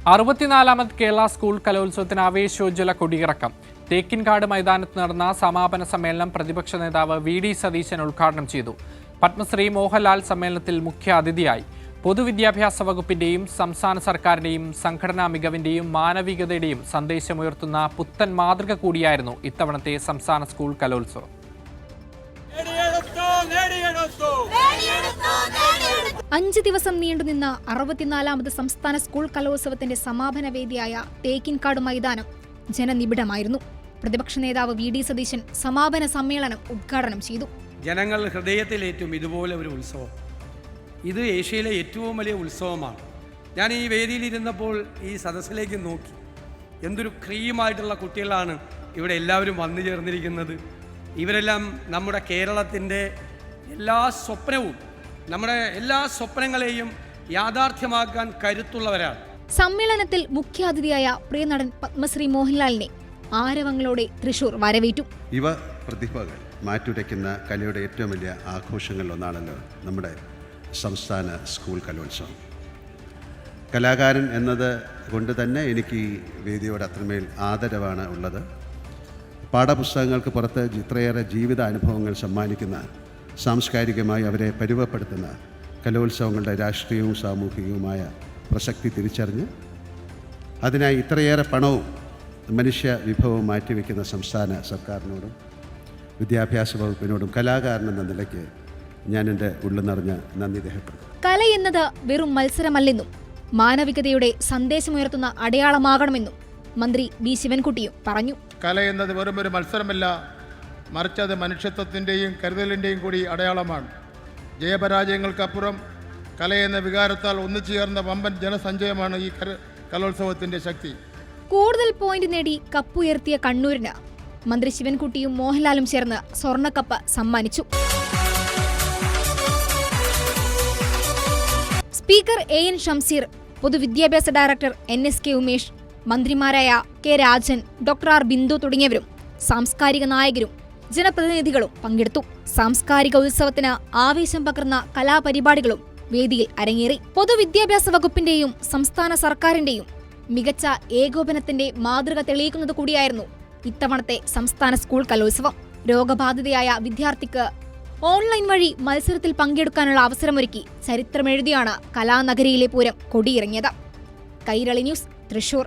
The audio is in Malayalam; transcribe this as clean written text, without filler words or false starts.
64ാമത് കേരള സ്കൂൾ കലോത്സവത്തിന് ആവേശോജ്വല കൊടിയിറക്കം. തേക്കിൻകാട് മൈതാനത്ത് നടന്ന സമാപന സമ്മേളനം പ്രതിപക്ഷ നേതാവ് വി.ഡി. സതീശൻ ഉദ്ഘാടനം ചെയ്തു. പത്മശ്രീ മോഹൻലാൽ സമ്മേളനത്തിൽ മുഖ്യ അതിഥിയായി. പൊതുവിദ്യാഭ്യാസ വകുപ്പിന്റെയും സംസ്ഥാന സർക്കാരിന്റെയും സംഘടനാ മികവിന്റെയും മാനവികതയുടെയും സന്ദേശമുയർത്തുന്ന പുത്തൻ മാതൃക കൂടിയായിരുന്നു ഇത്തവണത്തെ സംസ്ഥാന സ്കൂൾ കലോത്സവം. 5 ദിവസം നീണ്ടുനിന്ന 64ാമത് സംസ്ഥാന സ്കൂൾ കലോത്സവത്തിന്റെ സമാപന വേദിയായ തേക്കിൻകാട് മൈതാനം ജനനിബിഡമായിരുന്നു. പ്രതിപക്ഷ നേതാവ് വി.ഡി. സതീശൻ സമാപന സമ്മേളനം ഉദ്ഘാടനം ചെയ്തു. ജനങ്ങൾ ഹൃദയത്തിലേറ്റും ഇതുപോലെ ഒരു ഉത്സവം. ഇത് ഏഷ്യയിലെ ഏറ്റവും വലിയ ഉത്സവമാണ്. ഞാൻ ഈ വേദിയിലിരുന്നപ്പോൾ ഈ സദസ്സിലേക്ക് നോക്കി. എന്തൊരു ക്രീമായിട്ടുള്ള കുട്ടികളാണ് ഇവിടെ എല്ലാവരും വന്നു ചേർന്നിരിക്കുന്നത്. ഇവരെല്ലാം നമ്മുടെ കേരളത്തിൻ്റെ നമ്മുടെ എല്ലാ സ്വപ്നങ്ങളെയും യാഥാർത്ഥ്യമാക്കാൻ കരുത്തുള്ളവരാണ്. സമ്മേളനത്തിൽ മുഖ്യാതിഥിയായ പ്രിയനടൻ പത്മശ്രീ മോഹൻലാലിനെ ആരവങ്ങളോടെ തൃശൂർ വരവേറ്റു. യുവ പ്രതിഭകൾ മാറ്റുരയ്ക്കുന്ന കലയുടെ ഏറ്റവും വലിയ ആഘോഷങ്ങളിലൊന്നാണല്ലോ നമ്മുടെ സംസ്ഥാന സ്കൂൾ കലോത്സവം. കലാകാരൻ എന്നത് കൊണ്ട് തന്നെ എനിക്ക് ഈ വേദിയോട് അത്രമേൽ ആദരവാണ് ഉള്ളത്. പാഠപുസ്തകങ്ങൾക്ക് പുറത്ത് ഇത്രയേറെ ജീവിത അനുഭവങ്ങൾ സമ്മാനിക്കുന്ന, സാംസ്കാരികമായി അവരെ പരുവപ്പെടുത്തുന്ന കലോത്സവങ്ങളുടെ രാഷ്ട്രീയവും സാമൂഹികവുമായ പ്രസക്തി തിരിച്ചറിഞ്ഞ് അതിനായി ഇത്രയേറെ പണവും മനുഷ്യ വിഭവവും മാറ്റിവെക്കുന്ന സംസ്ഥാന സർക്കാരിനോടും വിദ്യാഭ്യാസ വകുപ്പിനോടും കലാകാരനെന്ന നിലയ്ക്ക് ഞാൻ എൻ്റെ ഉള്ളു നിറഞ്ഞ നന്ദി രേഖപ്പെടുത്തുന്നു. കലയെന്നത് വെറും മത്സരമല്ലെന്നും മാനവികതയുടെ സന്ദേശമുയർത്തുന്ന അടയാളമാകണമെന്നും മന്ത്രി വി. ശിവൻകുട്ടിയും പറഞ്ഞു. കല എന്നത് വെറും ഒരു മത്സരമല്ല, മറിച്ച് അത് മനുഷ്യത്വത്തിൻ്റെയും കരുതലിൻ്റെയും കൂടി അടയാളമാണ്. ജയപരാജയങ്ങൾക്കപ്പുറം കലയെന്ന വികാരത്താൽ ഒന്നുചേർന്ന വമ്പൻ ജനസഞ്ചയമാണ് ഈ കലോത്സവത്തിൻ്റെ ശക്തി. കൂടുതൽ പോയിന്റ് നേടി കപ്പുയർത്തിയ കണ്ണൂരിന് മന്ത്രി ശിവൻകുട്ടിയും മോഹൻലാലും ചേർന്ന് സ്വർണ്ണക്കപ്പ് സമ്മാനിച്ചു. സ്പീക്കർ എ.എൻ. ഷംസീർ, പൊതുവിദ്യാഭ്യാസ ഡയറക്ടർ N.S.K. ഉമേഷ്, മന്ത്രിമാരായ K. Rajan, doctor R. Bindu തുടങ്ങിയവരും സാംസ്കാരിക നായകരും ജനപ്രതിനിധികളും പങ്കെടുത്തു. സാംസ്കാരിക ഉത്സവത്തിന് ആവേശം പകർന്ന കലാപരിപാടികളും വേദിയിൽ അരങ്ങേറി. പൊതുവിദ്യാഭ്യാസ വകുപ്പിന്റെയും സംസ്ഥാന സർക്കാരിന്റെയും മികച്ച ഏകോപനത്തിന്റെ മാതൃക തെളിയിക്കുന്നത് കൂടിയായിരുന്നു ഇത്തവണത്തെ സംസ്ഥാന സ്കൂൾ കലോത്സവം. രോഗബാധിതയായ വിദ്യാർത്ഥിക്ക് ഓൺലൈൻ വഴി മത്സരത്തിൽ പങ്കെടുക്കാനുള്ള അവസരമൊരുക്കി ചരിത്രമെഴുതിയാണ് കലാനഗരിയിലെ പൂരം കൊടിയിറങ്ങിയത്. കൈരളി ന്യൂസ്, തൃശൂർ.